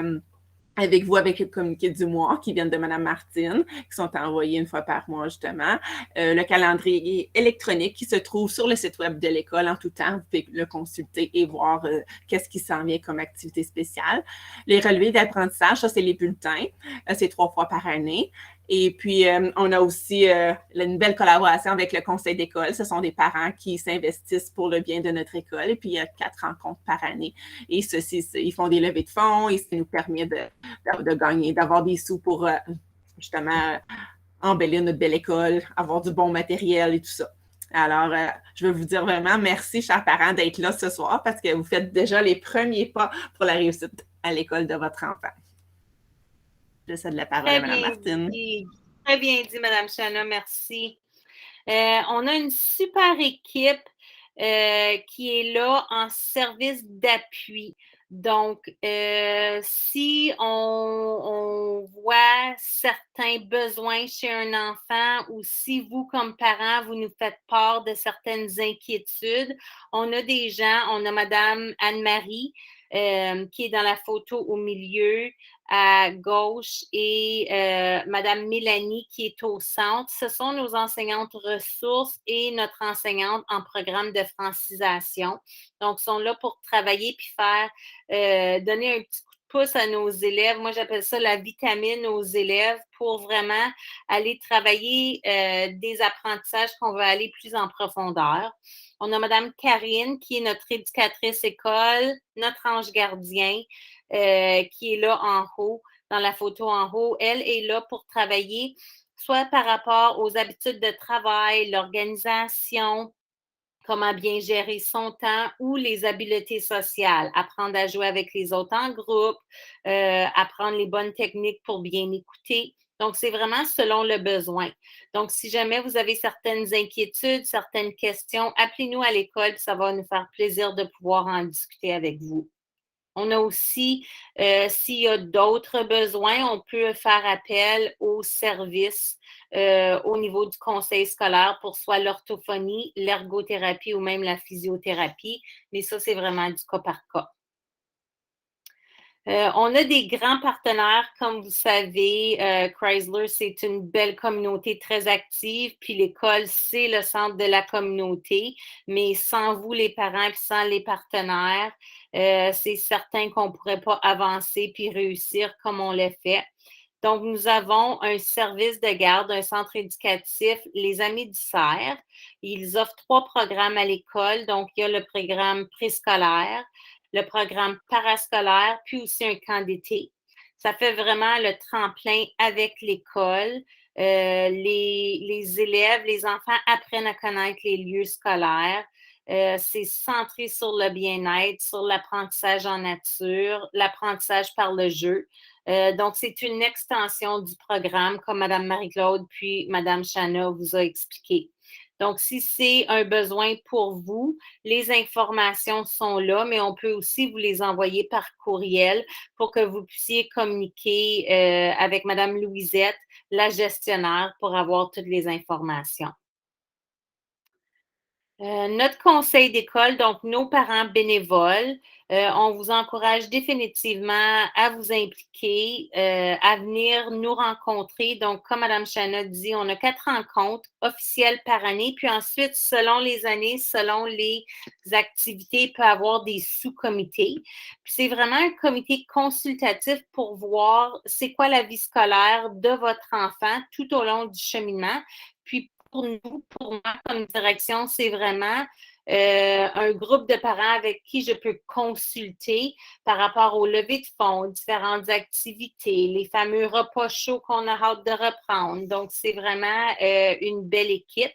avec vous, avec le communiqué du mois qui viennent de Mme Martine, qui sont envoyés 1 fois par mois, justement. Le calendrier électronique qui se trouve sur le site web de l'école en tout temps. Vous pouvez le consulter et voir qu'est-ce qui s'en vient comme activité spéciale. Les relevés d'apprentissage, ça, c'est les bulletins. C'est 3 fois par année. Et puis, on a aussi une belle collaboration avec le conseil d'école. Ce sont des parents qui s'investissent pour le bien de notre école. Et puis, il y a 4 rencontres par année. Et ceux-ci, ils font des levées de fonds et ça nous permet de gagner, d'avoir des sous pour justement embellir notre belle école, avoir du bon matériel et tout ça. Alors, je veux vous dire vraiment merci, chers parents, d'être là ce soir parce que vous faites déjà les premiers pas pour la réussite à l'école de votre enfant. Je cède la parole à Mme Martine.
Très bien dit, Mme Chana, merci. On a une super équipe qui est là en service d'appui. Donc, si on voit certains besoins chez un enfant ou si vous, comme parent, vous nous faites part de certaines inquiétudes, on a des gens, on a Mme Anne-Marie qui est dans la photo au milieu, à gauche, et Mme Mélanie qui est au centre. Ce sont nos enseignantes ressources et notre enseignante en programme de francisation. Donc, ils sont là pour travailler puis donner un petit coup pouce à nos élèves. Moi, j'appelle ça la vitamine aux élèves pour vraiment aller travailler des apprentissages qu'on veut aller plus en profondeur. On a Mme Karine, qui est notre éducatrice école, notre ange gardien, qui est là en haut, dans la photo en haut. Elle est là pour travailler soit par rapport aux habitudes de travail, l'organisation, comment bien gérer son temps ou les habiletés sociales, apprendre à jouer avec les autres en groupe, apprendre les bonnes techniques pour bien écouter. Donc, c'est vraiment selon le besoin. Donc, si jamais vous avez certaines inquiétudes, certaines questions, appelez-nous à l'école, puis ça va nous faire plaisir de pouvoir en discuter avec vous. On a aussi, s'il y a d'autres besoins, on peut faire appel aux services au niveau du conseil scolaire pour soit l'orthophonie, l'ergothérapie ou même la physiothérapie. Mais ça, c'est vraiment du cas par cas. On a des grands partenaires, comme vous savez, Chrysler, c'est une belle communauté très active, puis l'école, c'est le centre de la communauté, mais sans vous, les parents, puis sans les partenaires, c'est certain qu'on ne pourrait pas avancer puis réussir comme on l'a fait. Donc, nous avons un service de garde, un centre éducatif, les Amis du Cerf. Ils offrent 3 programmes à l'école. Donc, il y a le programme préscolaire, le programme parascolaire, puis aussi un camp d'été. Ça fait vraiment le tremplin avec l'école. Les élèves, les enfants apprennent à connaître les lieux scolaires. C'est centré sur le bien-être, sur l'apprentissage en nature, l'apprentissage par le jeu. Donc, c'est une extension du programme, comme Mme Marie-Claude puis Mme Chana vous a expliqué. Donc, si c'est un besoin pour vous, les informations sont là, mais on peut aussi vous les envoyer par courriel pour que vous puissiez communiquer avec Mme Louisette, la gestionnaire, pour avoir toutes les informations. Notre conseil d'école, donc nos parents bénévoles, on vous encourage définitivement à vous impliquer, à venir nous rencontrer. Donc, comme Mme Chana dit, on a 4 rencontres officielles par année. Puis ensuite, selon les années, selon les activités, il peut y avoir des sous-comités. Puis c'est vraiment un comité consultatif pour voir c'est quoi la vie scolaire de votre enfant tout au long du cheminement. Puis pour nous, pour moi, comme direction, c'est vraiment un groupe de parents avec qui je peux consulter par rapport au levée de fonds, différentes activités, les fameux repas chauds qu'on a hâte de reprendre. Donc, c'est vraiment une belle équipe.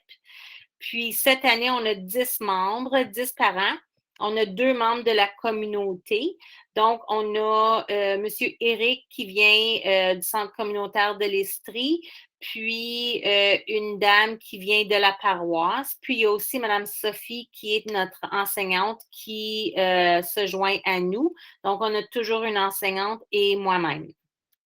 Puis, cette année, on a 10 membres, 10 parents. On a 2 membres de la communauté. Donc, on a M. Éric qui vient du centre communautaire de l'Estrie, puis une dame qui vient de la paroisse. Puis, il y a aussi Mme Sophie qui est notre enseignante qui se joint à nous. Donc, on a toujours une enseignante et moi-même.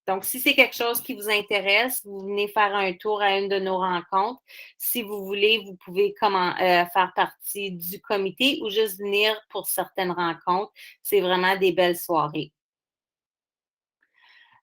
Donc, si c'est quelque chose qui vous intéresse, vous venez faire un tour à une de nos rencontres. Si vous voulez, vous pouvez faire partie du comité ou juste venir pour certaines rencontres. C'est vraiment des belles soirées.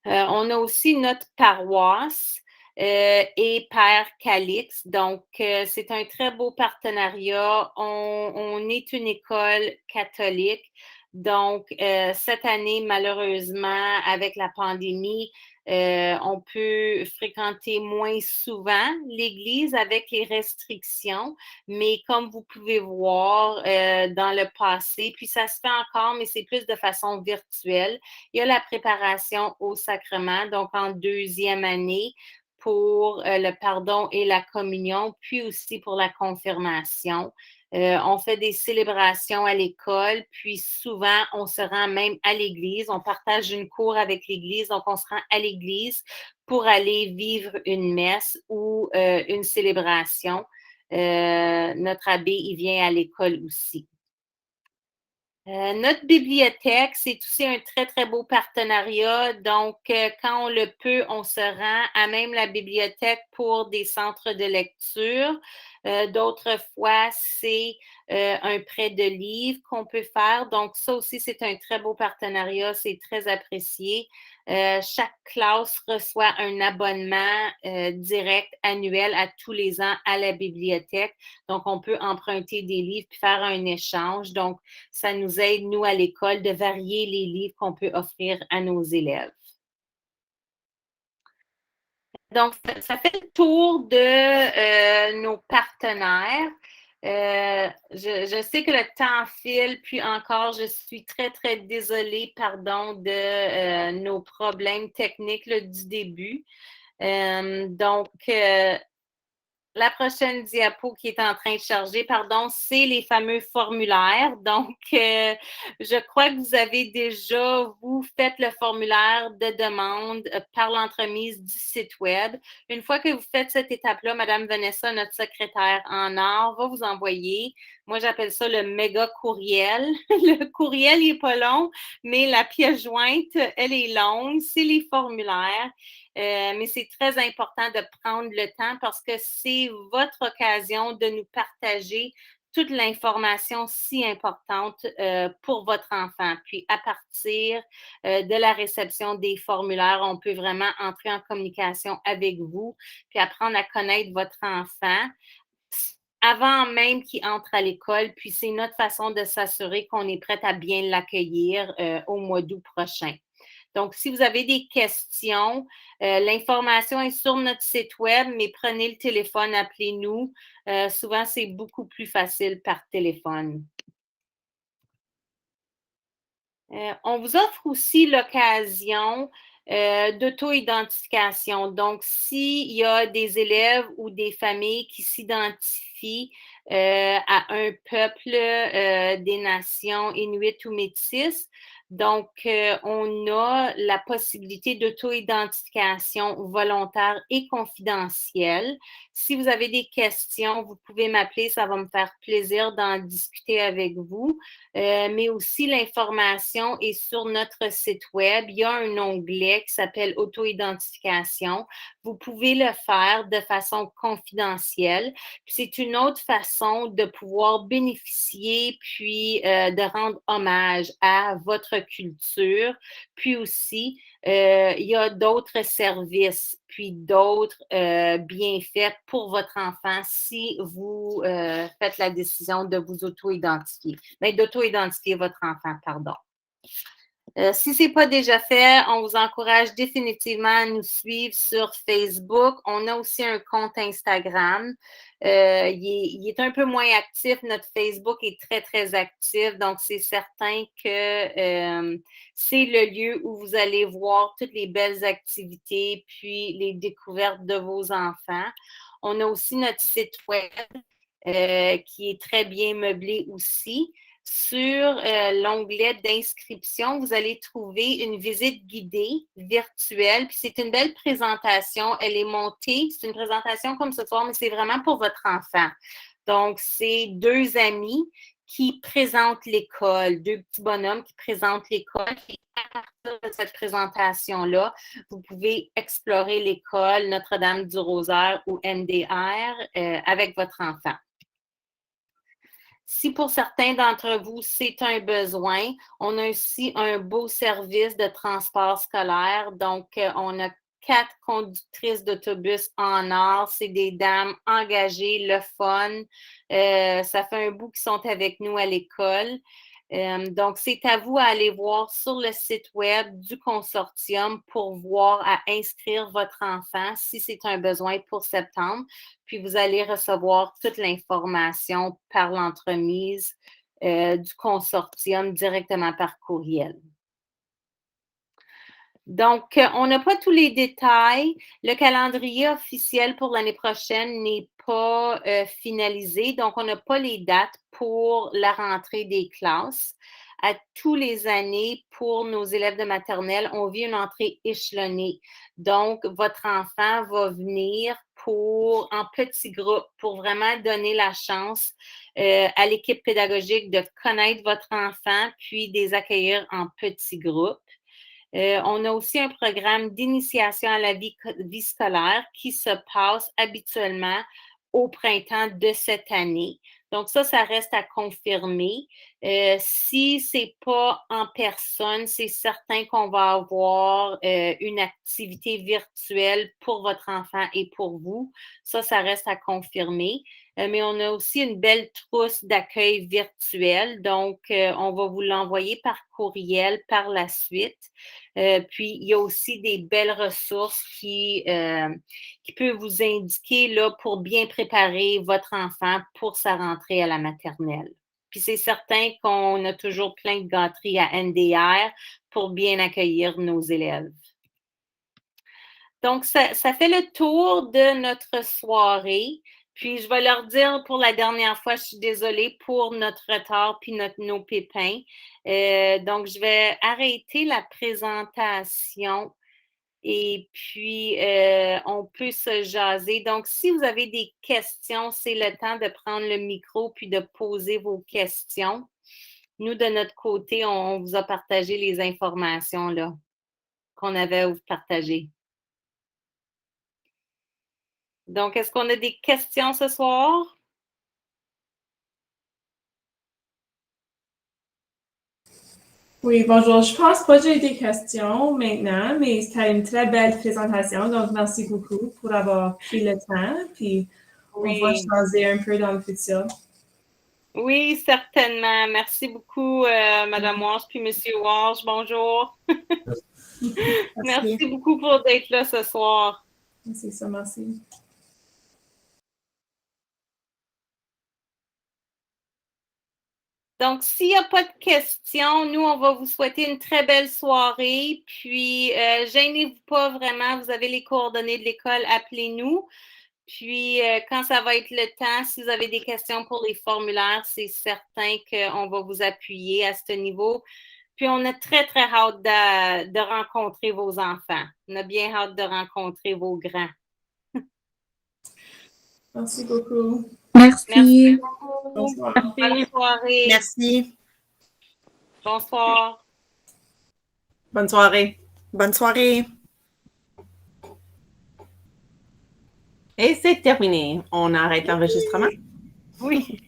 On a aussi notre paroisse et Père Calix. Donc, c'est un très beau partenariat. On est une école catholique. Donc, cette année, malheureusement, avec la pandémie, on peut fréquenter moins souvent l'église avec les restrictions, mais comme vous pouvez voir dans le passé, puis ça se fait encore, mais c'est plus de façon virtuelle. Il y a la préparation au sacrement, donc en 2e année, pour le pardon et la communion, puis aussi pour la confirmation. On fait des célébrations à l'école, puis souvent, on se rend même à l'église. On partage une cour avec l'église, donc on se rend à l'église pour aller vivre une messe ou une célébration. Notre abbé, il vient à l'école aussi. Notre bibliothèque, c'est aussi un très, très beau partenariat. Donc, quand on le peut, on se rend à même la bibliothèque pour des centres de lecture. D'autres fois, c'est un prêt de livres qu'on peut faire. Donc, ça aussi, c'est un très beau partenariat, c'est très apprécié. Chaque classe reçoit un abonnement direct annuel à tous les ans à la bibliothèque. Donc, on peut emprunter des livres puis faire un échange. Donc, ça nous aide, nous, à l'école, de varier les livres qu'on peut offrir à nos élèves. Donc, ça fait le tour de nos partenaires. Je sais que le temps file, puis encore, je suis très, très désolée, pardon, de nos problèmes techniques là, du début. Donc, la prochaine diapo qui est en train de charger, pardon, c'est les fameux formulaires. Donc, je crois que vous avez déjà, vous faites le formulaire de demande par l'entremise du site Web. Une fois que vous faites cette étape-là, Madame Vanessa, notre secrétaire en or, va vous envoyer, moi j'appelle ça le méga courriel. Le courriel, il n'est pas long, mais la pièce jointe, elle est longue. C'est les formulaires. Mais c'est très important de prendre le temps parce que c'est votre occasion de nous partager toute l'information si importante pour votre enfant. Puis, à partir de la réception des formulaires, on peut vraiment entrer en communication avec vous puis apprendre à connaître votre enfant avant même qu'il entre à l'école. Puis, c'est notre façon de s'assurer qu'on est prêt à bien l'accueillir au mois d'août prochain. Donc, si vous avez des questions, l'information est sur notre site Web, mais prenez le téléphone, appelez-nous. Souvent, c'est beaucoup plus facile par téléphone. On vous offre aussi l'occasion d'auto-identification. Donc, s'il y a des élèves ou des familles qui s'identifient à un peuple des nations inuit ou métis, donc, on a la possibilité d'auto-identification volontaire et confidentielle. Si vous avez des questions, vous pouvez m'appeler, ça va me faire plaisir d'en discuter avec vous. Mais aussi, l'information est sur notre site Web. Il y a un onglet qui s'appelle auto-identification. Vous pouvez le faire de façon confidentielle. C'est une autre façon de pouvoir bénéficier puis de rendre hommage à votre culture. Puis aussi, il y a d'autres services puis d'autres bienfaits pour votre enfant si vous faites la décision de vous auto-identifier. Mais d'auto-identifier votre enfant, pardon. Si ce n'est pas déjà fait, on vous encourage définitivement à nous suivre sur Facebook. On a aussi un compte Instagram. Il est un peu moins actif. Notre Facebook est très, très actif. Donc, c'est certain que c'est le lieu où vous allez voir toutes les belles activités puis les découvertes de vos enfants. On a aussi notre site Web qui est très bien meublé aussi. Sur l'onglet d'inscription, vous allez trouver une visite guidée virtuelle. Puis c'est une belle présentation. Elle est montée. C'est une présentation comme ce soir, mais c'est vraiment pour votre enfant. Donc, c'est deux amis qui présentent l'école, deux petits bonhommes qui présentent l'école. Et à partir de cette présentation-là, vous pouvez explorer l'école Notre-Dame-du-Rosaire ou NDR avec votre enfant. Si pour certains d'entre vous, c'est un besoin, on a aussi un beau service de transport scolaire. Donc, on a 4 conductrices d'autobus en or. C'est des dames engagées, le fun. Ça fait un bout qu'ils sont avec nous à l'école. Donc, c'est à vous à aller voir sur le site Web du consortium pour voir à inscrire votre enfant si c'est un besoin pour septembre. Puis, vous allez recevoir toute l'information par l'entremise du consortium directement par courriel. Donc, on n'a pas tous les détails. Le calendrier officiel pour l'année prochaine n'est pas finalisé. Donc, on n'a pas les dates pour la rentrée des classes. À tous les années, pour nos élèves de maternelle, on vit une entrée échelonnée. Donc, votre enfant va venir en petits groupes pour vraiment donner la chance à l'équipe pédagogique de connaître votre enfant puis de les accueillir en petits groupes. On a aussi un programme d'initiation à la vie scolaire qui se passe habituellement au printemps de cette année. Donc ça reste à confirmer. Si c'est pas en personne, c'est certain qu'on va avoir une activité virtuelle pour votre enfant et pour vous. Ça reste à confirmer. Mais on a aussi une belle trousse d'accueil virtuel. Donc, on va vous l'envoyer par courriel par la suite. Puis, il y a aussi des belles ressources qui peuvent vous indiquer là, pour bien préparer votre enfant pour sa rentrée à la maternelle. Puis, c'est certain qu'on a toujours plein de gâteries à NDR pour bien accueillir nos élèves. Donc, ça fait le tour de notre soirée. Puis, je vais leur dire pour la dernière fois, je suis désolée pour notre retard puis nos pépins. Donc, je vais arrêter la présentation et puis on peut se jaser. Donc, si vous avez des questions, c'est le temps de prendre le micro puis de poser vos questions. Nous, de notre côté, on vous a partagé les informations là, qu'on avait à vous partager. Donc, est-ce qu'on a des questions ce soir?
Oui, bonjour. Je pense pas que j'ai des questions maintenant, mais c'était une très belle présentation. Donc, merci beaucoup pour avoir pris le temps. Puis, on va changer un peu dans le futur.
Oui, certainement. Merci beaucoup, Madame Walsh, puis Monsieur Walsh. Bonjour. Merci beaucoup pour d'être là ce soir.
C'est ça, merci.
Donc, s'il n'y a pas de questions, nous, on va vous souhaiter une très belle soirée. Puis, gênez-vous pas vraiment. Vous avez les coordonnées de l'école, appelez-nous. Puis, quand ça va être le temps, si vous avez des questions pour les formulaires, c'est certain qu'on va vous appuyer à ce niveau. Puis, on a très, très hâte de rencontrer vos enfants. On a bien hâte de rencontrer vos grands.
Merci beaucoup.
Merci.
beaucoup.
Bonsoir.
Bonne soirée.
Merci.
Bonsoir.
Bonne soirée.
Bonne soirée.
Et c'est terminé. On arrête l'enregistrement.
Oui.